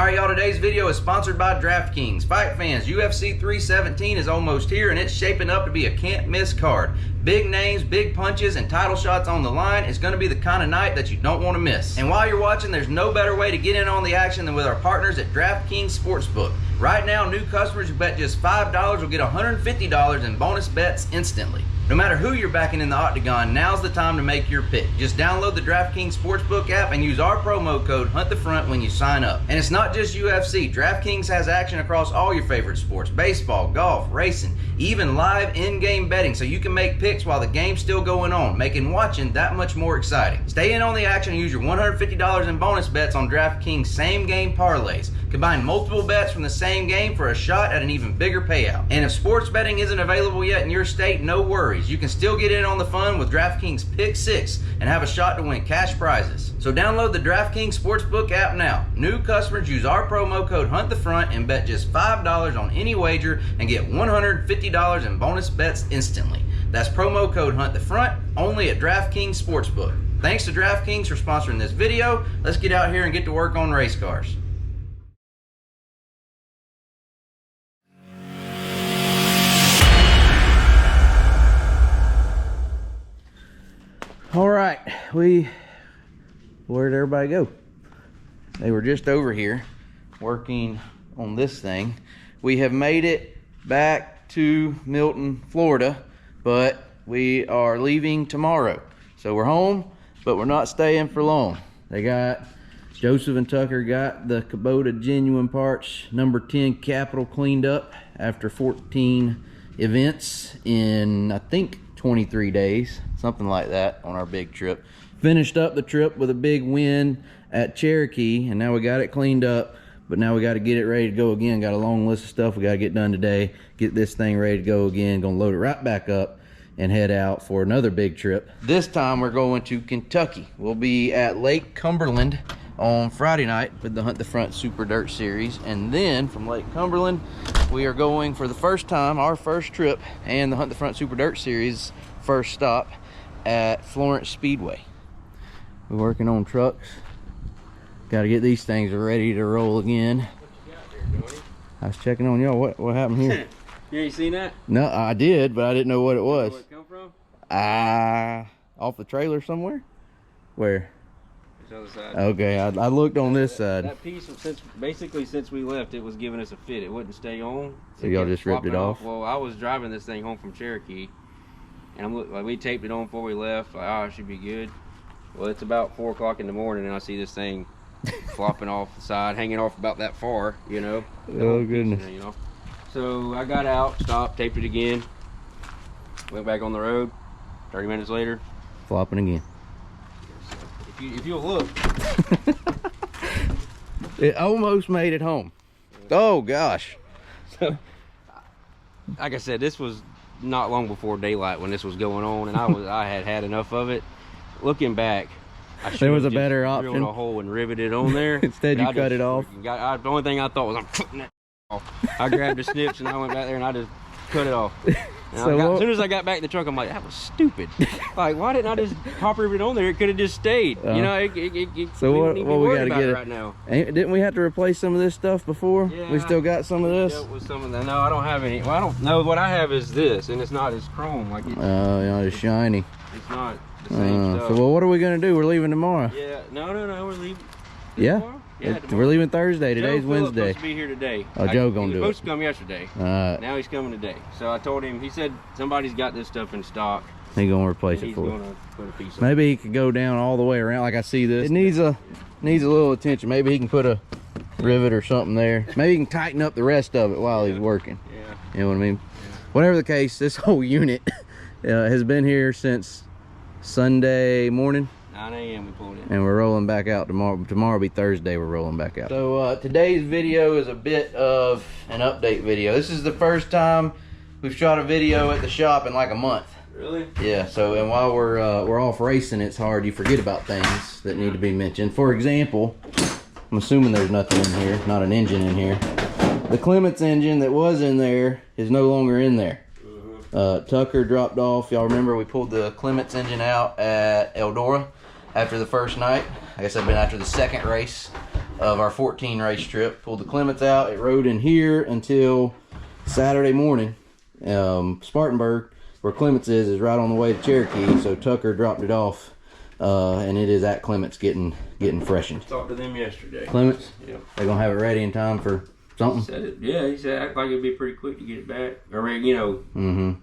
Alright y'all, today's video is sponsored by DraftKings. Fight fans, UFC 317 is almost here and it's shaping up to be a can't miss card. Big names, big punches, and title shots on the line. It's going to be the kind of night that you don't want to miss. And while you're watching, there's no better way to get in on the action than with our partners at DraftKings Sportsbook. Right now, new customers who bet just $5 will get $150 in bonus bets instantly. No matter who you're backing in the octagon, now's the time to make your pick. Just download the DraftKings Sportsbook app and use our promo code HUNTTHEFRONT when you sign up. And it's not just UFC. DraftKings has action across all your favorite sports: baseball, golf, racing, even live in-game betting, so you can make picks while the game's still going on, making watching that much more exciting. Stay in on the action and use your $150 in bonus bets on DraftKings same-game parlays. Combine multiple bets from the same game for a shot at an even bigger payout. And if sports betting isn't available yet in your state, no worries. You can still get in on the fun with DraftKings Pick 6 and have a shot to win cash prizes. So download the DraftKings Sportsbook app now. New customers use our promo code HUNTTHEFRONT and bet just $5 on any wager and get $150 in bonus bets instantly. That's promo code HUNTTHEFRONT only at DraftKings Sportsbook. Thanks to DraftKings for sponsoring this video. Let's get out here and get to work on race cars. All right, where'd everybody go? They were just over here working on this thing. We have made it back to Milton, Florida, but we are leaving tomorrow. So we're home, but we're not staying for long. Joseph and Tucker got the Kubota Genuine Parts number 10 Capital cleaned up after 14 events in, I think, 23 days, something like that, on our big trip. Finished up the trip with a big win at Cherokee, and now we got it cleaned up, but now we got to get it ready to go again. Got a long list of stuff we got to get done today. Get this thing ready to go again. Gonna load it right back up and head out for another big trip. This time we're going to Kentucky. We'll be at Lake Cumberland on Friday night with the Hunt the Front Super Dirt Series, and then from Lake Cumberland we are going for the first time, our first trip and the Hunt the Front Super Dirt Series first stop, at Florence Speedway. We're working on trucks. Got to get these things ready to roll again. What you got there, Joey? I was checking on y'all. What happened here? You ain't seen that? No, I did, but I didn't know what it was. Where it come from? Off the trailer somewhere? Where? This other side. Okay, I looked on this side. That piece, basically since we left, it was giving us a fit. It wouldn't stay on. So y'all just ripped it off? Well, I was driving this thing home from Cherokee, and we taped it on before we left. Like, oh, it should be good. Well, it's about 4 o'clock in the morning, and I see this thing flopping off the side, hanging off about that far, you know. Oh, goodness. You know. So I got out, stopped, taped it again, went back on the road. 30 minutes later, flopping again. If you'll look, it almost made it home. Oh gosh. So, like I said, this was not long before daylight when this was going on, and I had had enough of it. Looking back, there was a better option. Drilled a hole and riveted it on there. Instead, you cut it off. The only thing I thought was, I'm cutting that off. I grabbed the snips and I went back there and I just cut it off. So as soon as I got back in the truck, I'm like, that was stupid. Like, why didn't I just pop rivet on there? It could have just stayed. You know, so what we got to get it right now. Didn't we have to replace some of this stuff before? Yeah, we still got some of this. With some of that. No, I don't have any. Well, I don't know. What I have is this, and it's not as chrome. Like it's. You know, it's shiny. It's not the same stuff. So well, what are we gonna do? We're leaving tomorrow. Yeah. No. We're leaving. Yeah. Tomorrow? Yeah, we're leaving Thursday. Today's Wednesday. Supposed to be here today. Oh, Joe gonna do it. He was supposed to come yesterday. Now he's coming today. So I told him. He said somebody's got this stuff in stock. He's gonna replace it for you. He's gonna put a piece. Maybe he could go down all the way around. Like I see this. It needs a little attention. Maybe he can put a rivet or something there. Maybe he can tighten up the rest of it while he's working. Yeah. You know what I mean? Yeah. Whatever the case, this whole unit has been here since Sunday morning. 9 a.m. we pulled in. And we're rolling back out tomorrow. Tomorrow will be Thursday, we're rolling back out. So today's video is a bit of an update video. This is the first time we've shot a video at the shop in like a month. Really? Yeah, so and while we're off racing, it's hard. You forget about things that need to be mentioned. For example, I'm assuming there's nothing in here, not an engine in here. The Clements engine that was in there is no longer in there. Tucker dropped off. Y'all remember we pulled the Clements engine out at Eldora after the first night. I guess I've been after the second race of our 14 race trip. Pulled the Clements out. It rode in here until Saturday morning. Spartanburg, where Clements is right on the way to Cherokee, so Tucker dropped it off, and it is at Clements getting freshened. Talked to them yesterday. Clements? Yeah. They're gonna have it ready in time for something? He said act like it'd be pretty quick to get it back. Or, you know,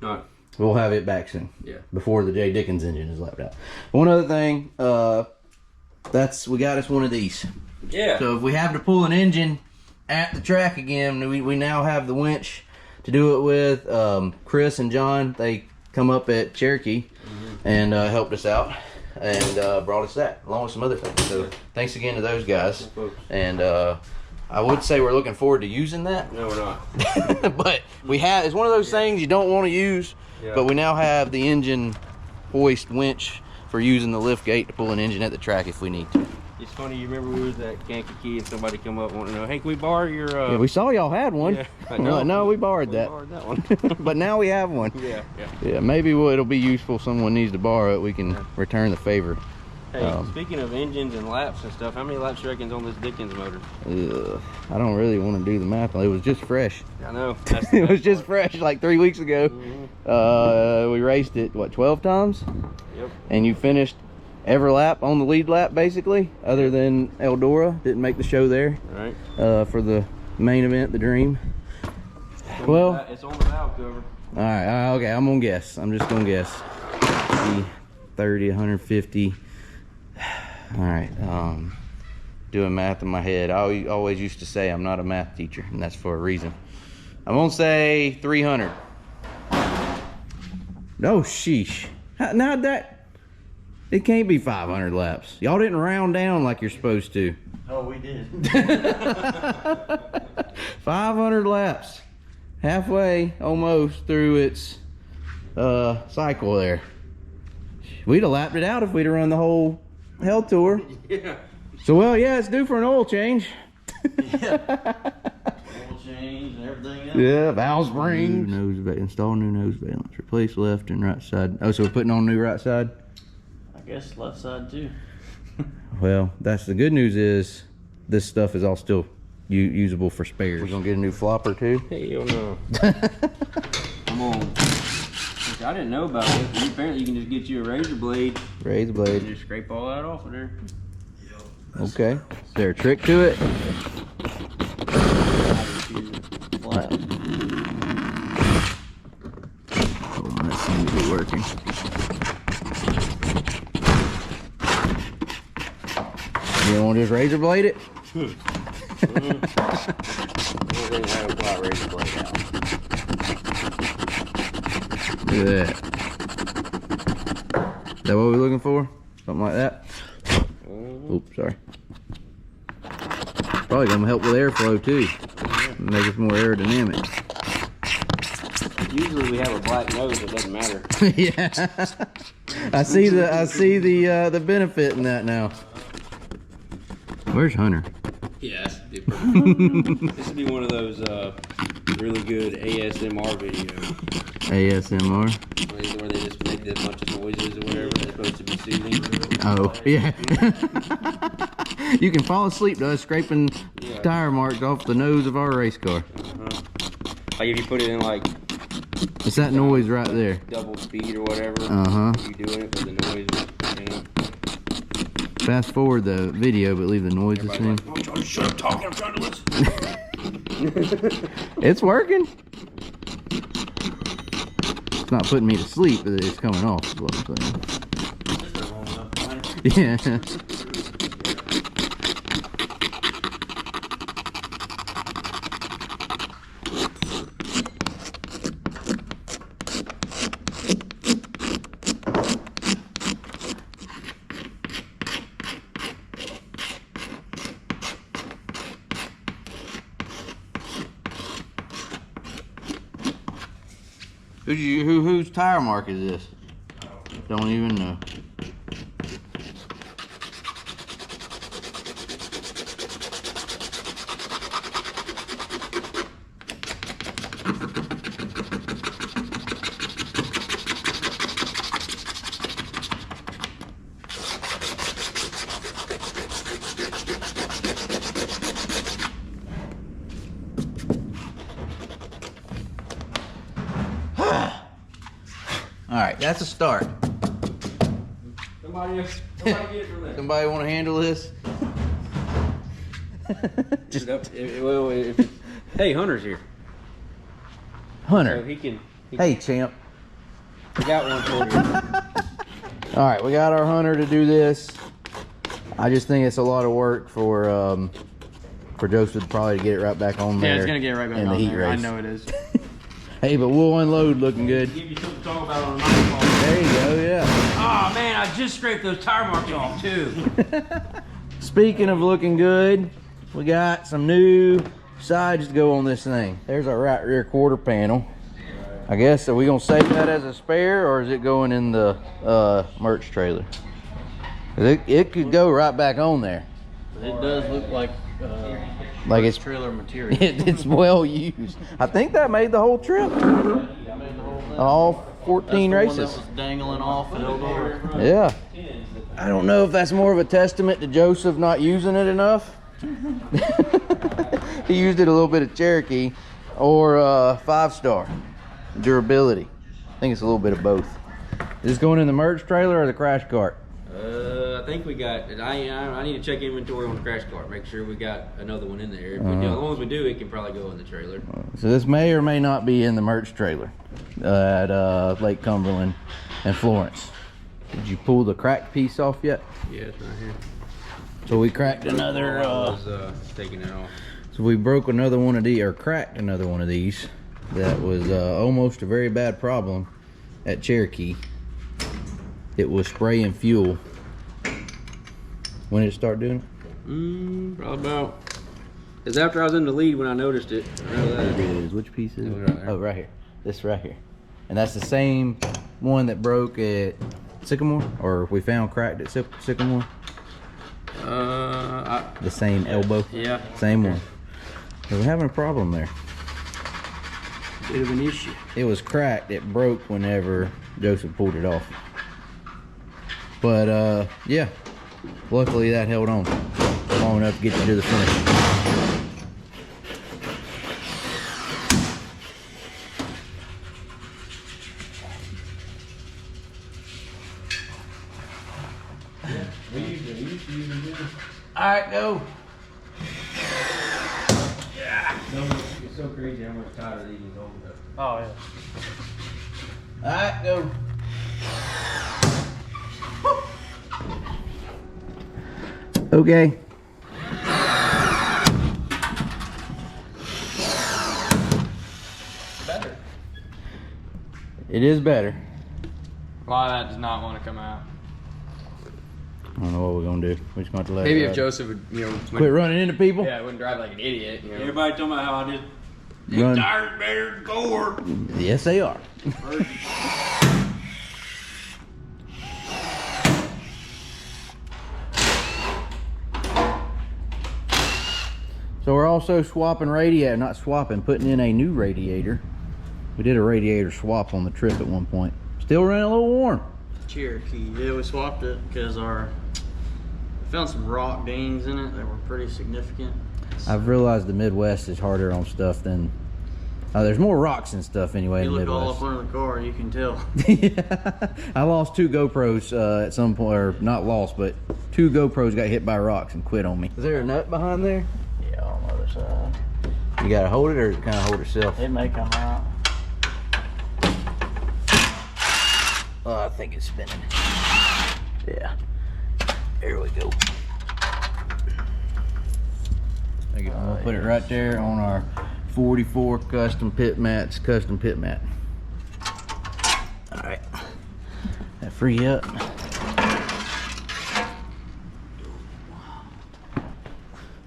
not. We'll have it back soon. Yeah. Before the J. Dickens engine is lapped out. One other thing, we got us one of these. Yeah. So if we have to pull an engine at the track again, we now have the winch to do it with. Chris and John, they come up at Cherokee and helped us out and brought us that along with some other things. So thanks again to those guys. And I would say we're looking forward to using that. No, we're not. But it's one of those things you don't want to use, but we now have the engine hoist winch for using the lift gate to pull an engine at the track if we need to. It's funny, you remember we was at Kankakee and somebody come up wanting to know, hey, can we borrow your... Yeah, we saw y'all had one. Yeah, no, we borrowed that. Borrowed that one. But now we have one. Yeah. Maybe it'll be useful. Someone needs to borrow it. We can return the favor. Hey, speaking of engines and laps and stuff, how many laps you reckon's on this Dickens motor? I don't really want to do the math. It was just fresh. I know. It was just fresh like 3 weeks ago. We raced it, what, 12 times? Yep. And you finished every lap on the lead lap, basically, other than Eldora. Didn't make the show there. Right. For the main event, the Dream. Well, it's on the valve cover. All right, okay, I'm gonna guess. I'm just gonna guess. 30, 150. All right, doing math in my head. I always used to say I'm not a math teacher, and that's for a reason. I'm gonna say 300. No, sheesh. Now that, it can't be 500 laps. Y'all didn't round down like you're supposed to. Oh, we did. 500 laps. Halfway, almost, through its cycle there. We'd have lapped it out if we'd have run the whole Hell Tour. Yeah. So, well, yeah, it's due for an oil change. Oil change and everything else. Yeah, valve springs. Install new nose valence. Replace left and right side. Oh, so we're putting on new right side? I guess left side too. Well, that's the good news is this stuff is all still usable for spares. We're gonna get a new flopper too. Hell no. Come on. I didn't know about it. Apparently you can just get you a razor blade. Razor blade. And just scrape all that off of there. Okay. Is there a trick to it? Flat. Hold on, that seems to be working. You don't want to just razor blade it? We're going to have a flat razor blade out. Look at that. Is that what we're looking for? Something like that? Oops, sorry. Probably gonna help with airflow too. Make it more aerodynamic. Usually we have a black nose, it doesn't matter. Yeah. I see the benefit in that now. Where's Hunter? Yeah, this would be one of those really good ASMR videos. ASMR? Where they just make a bunch of noises or whatever. They're supposed to be soothing. Oh, yeah. You can fall asleep to us scraping tire marks off the nose of our race car. Like if you put it in like... It's that noise right there. Double speed or whatever. You doing it with the noise, you know. Fast forward the video, but leave the noise the same. Like, I'm trying to shut up talking, I'm trying to listen. It's working. It's not putting me to sleep, but it's coming off, is what I'm saying. Yeah. Whose tire mark is this? Don't even know. All right, that's a start. Somebody get it from there. Somebody want to handle this? Just if it's, hey, Hunter's here. Hunter. So he can. Hey, champ. We got one for you. All right, we got our Hunter to do this. I just think it's a lot of work for Joseph probably to get it right back on there. Yeah, it's gonna get right back in on the heat there. race. I know it is. Hey, but we'll unload looking good. Give you something to talk about on the microphone. There you go, yeah. Oh man, I just scraped those tire marks off too. Speaking of looking good, we got some new sides to go on this thing. There's our right rear quarter panel. I guess, are we gonna save that as a spare, or is it going in the merch trailer? 'Cause it could go right back on there. It does look like It's trailer material. it's well used. I think that made the whole trip. All 14 That's the races. one that was dangling off and held over. Yeah. I don't know if that's more of a testament to Joseph not using it enough. He used it a little bit at Cherokee, or 5-star durability. I think it's a little bit of both. Is this going in the merch trailer or the crash cart? I think we got. I need to check inventory on the crash cart. Make sure we got another one in there. If we do, as long as we do, it can probably go in the trailer. So this may or may not be in the merch trailer at Lake Cumberland and Florence. Did you pull the cracked piece off yet? Yeah, it's right here. So we cracked another. I was taking it off. So we broke another one of these, or cracked another one of these. That was almost a very bad problem at Cherokee. It was spraying fuel. When did it start doing it? Probably about. It's after I was in the lead when I noticed it. I know that. It is. Which piece is it? Right there. Oh, right here. This right here. And that's the same one that broke at Sycamore, or we found cracked at Sycamore. The same elbow. Yeah. Same one. So we're having a problem there. Bit of an issue. It was cracked. It broke whenever Joseph pulled it off. But yeah, luckily that held on long enough to get you to the finish. All right, go. Yeah. It's so crazy how much tighter these hold up. Oh yeah. All right, go. Okay. Better. It is better. A lot of that does not want to come out. I don't know what we're gonna do. We're just gonna have to let Maybe it if ride. Joseph would, Quit running into people. yeah, wouldn't drive like an idiot. You know? Everybody talking about how I did. Run. Tires better than gore. Yes, they are. So we're also swapping radiator, not swapping, putting in a new radiator. We did a radiator swap on the trip at one point. Still running a little warm. Cherokee. Yeah, we swapped it because we found some rock dings in it that were pretty significant. I've realized the Midwest is harder on stuff than. There's more rocks and stuff anyway You in the look all Midwest. up under the car, you can tell. Yeah. I lost 2 GoPros at some point, or not lost, but 2 GoPros got hit by rocks and quit on me. Is there a nut behind there? Yeah, on the other side. You gotta hold it, or does it kind of hold itself? It may come out. Oh, I think it's spinning. Yeah. There we go. There you go. I'm gonna put it right there on our 44 custom pit mat. All right. That free up.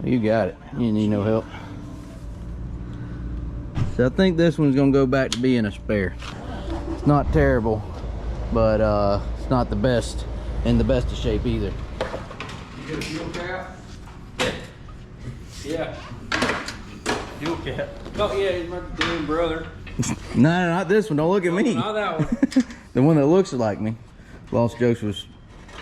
You got it. You need no help. So I think this one's gonna go back to being a spare. It's not terrible, but it's not the best in the best of shape either. You get a fuel cap? Yeah. Fuel cap. Oh yeah, he's my damn brother. No, not this one. Don't look at me. Not that one. The one that looks like me. Lost Joseph's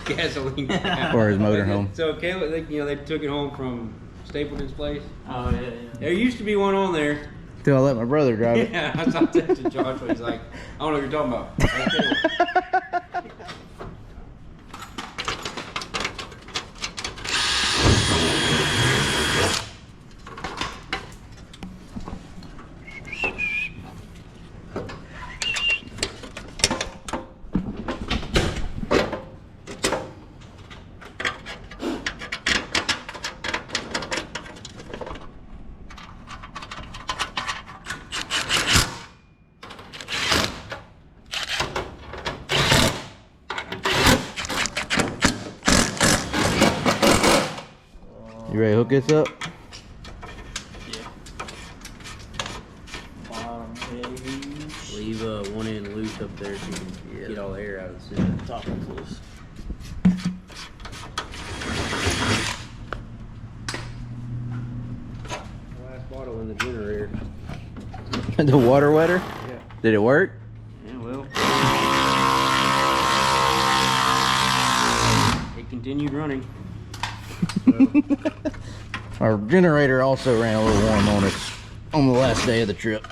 Gasoline cap. or his motorhome. So Caleb, they took it home from Stapleton's place. Oh, yeah, yeah. There used to be one on there. Till I let my brother drive it. Yeah, I saw texting Joshua. He's like, I don't know what you're talking about. Okay. You ready to hook this up? Leave one end loose up there so you can get all the air out of the center. Top one's loose. Last bottle in the generator. The water wetter? Yeah. Did it work? Yeah, well. It continued running. Our generator also ran a little warm on us on the last day of the trip.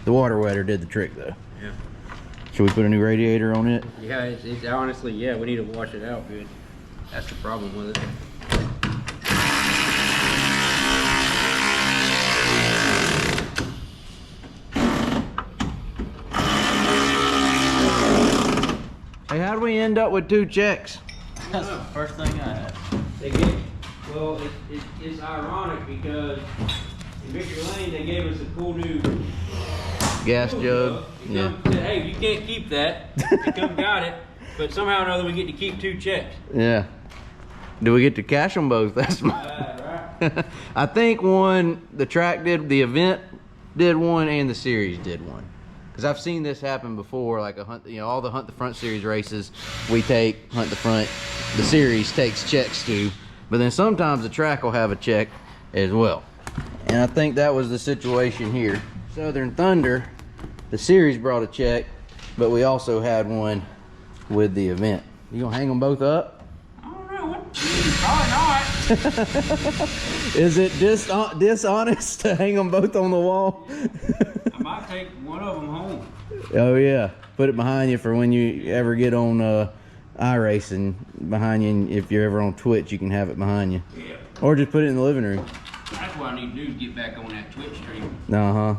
The water wetter did the trick though. Yeah. Should we put a new radiator on it? Yeah, it's honestly, yeah, we need to wash it out good. That's the problem with it. Hey, how do we end up with 2 checks? That's the first thing I had. Well, it's ironic because in Victory Lane they gave us a cool new Gas jug. He Yeah. said, hey, you can't keep that. He come got it, but somehow or another we get to keep 2 checks. Yeah. Do we get to cash them both? That's my. Right. I think one, the track did, the event did one, and the series did one. Because I've seen this happen before, like a hunt, you know, all the Hunt the Front series races, we take Hunt the Front, the series takes checks too, but then sometimes the track will have a check as well. And I think that was the situation here. Southern Thunder, the series brought a check, but we also had one with the event. You gonna hang them both up? I don't know. Probably not. Is it dishonest to hang them both on the wall? I might take one of them home. Oh yeah, put it behind you for when you ever get on iRacing behind you, and if you're ever on Twitch, you can have it behind you. Yeah. Or just put it in the living room. That's what I need to do is get back on that Twitch stream. Uh-huh.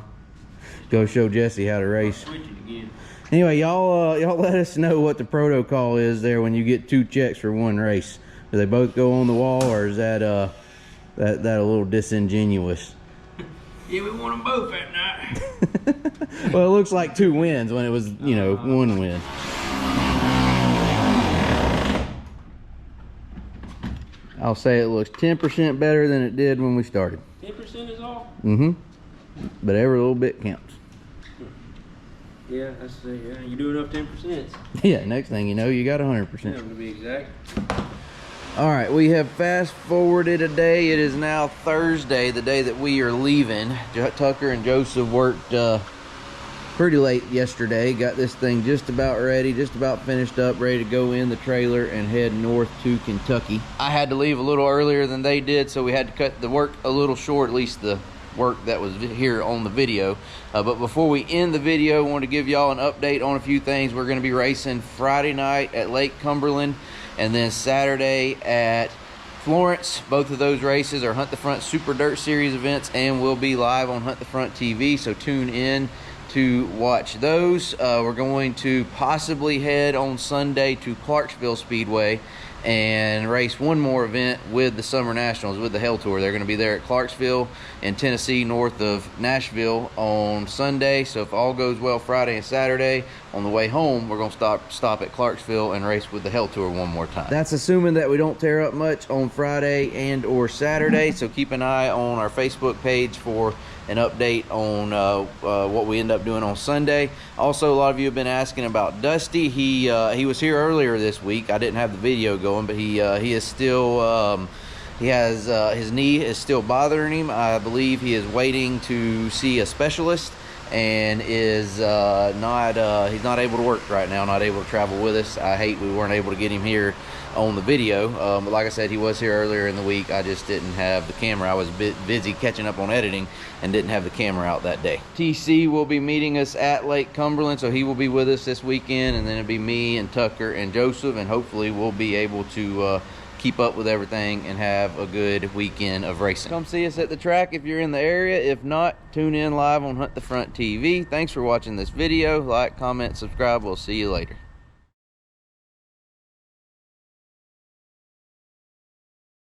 Go show Jesse how to race. Switch it again. Anyway, y'all let us know what the protocol is there when you get 2 checks for one race. Do they both go on the wall, or is that that a little disingenuous? Yeah, we want them both that night. Well, it looks like 2 wins when it was, you know, 1 win. I'll say it looks 10% better than it did when we started. 10% is all? Mm-hmm. But every little bit counts. Yeah, that's yeah. You do enough 10%. Yeah, next thing you know, you got 100%. Yeah, to be exact. All right, we have fast forwarded a day. It is now Thursday, the day that we are leaving. Tucker and Joseph worked pretty late yesterday. Got this thing just about ready, just about finished up, ready to go in the trailer and head north to Kentucky. I had to leave a little earlier than they did, so we had to cut the work a little short, at least the work that was here on the video. But before we end the video, I want to give y'all an update on a few things. We're going to be racing Friday night at Lake Cumberland, and then Saturday at Florence. Both of those races are Hunt the Front Super Dirt Series events and will be live on Hunt the Front TV, so tune in to watch those. We're going to possibly head on Sunday to Clarksville Speedway and race one more event with the Summer Nationals, with the Hell Tour. They're going to be there at Clarksville in Tennessee, north of Nashville, on Sunday. So if all goes well Friday and Saturday, on the way home, we're going to stop at Clarksville and race with the Hell Tour one more time. That's assuming that we don't tear up much on Friday and or Saturday. So keep an eye on our Facebook page for an update on what we end up doing on Sunday. Also, a lot of you have been asking about Dusty. He was here earlier this week. I didn't have the video going, but he is still he has his knee is still bothering him. I believe he is waiting to see a specialist, and is he's not able to work right now, not able to travel with us. I hate we weren't able to get him here on the video, but like I said, he was here earlier in the week. I just didn't have the camera. I was busy catching up on editing and didn't have the camera out that day. TC will be meeting us at Lake Cumberland, so he will be with us this weekend, and then it'll be me and Tucker and Joseph, and hopefully we'll be able to keep up with everything and have a good weekend of racing. Come see us at the track if you're in the area. If not, tune in live on Hunt the Front TV. Thanks for watching this video. Like, comment, subscribe. We'll see you later.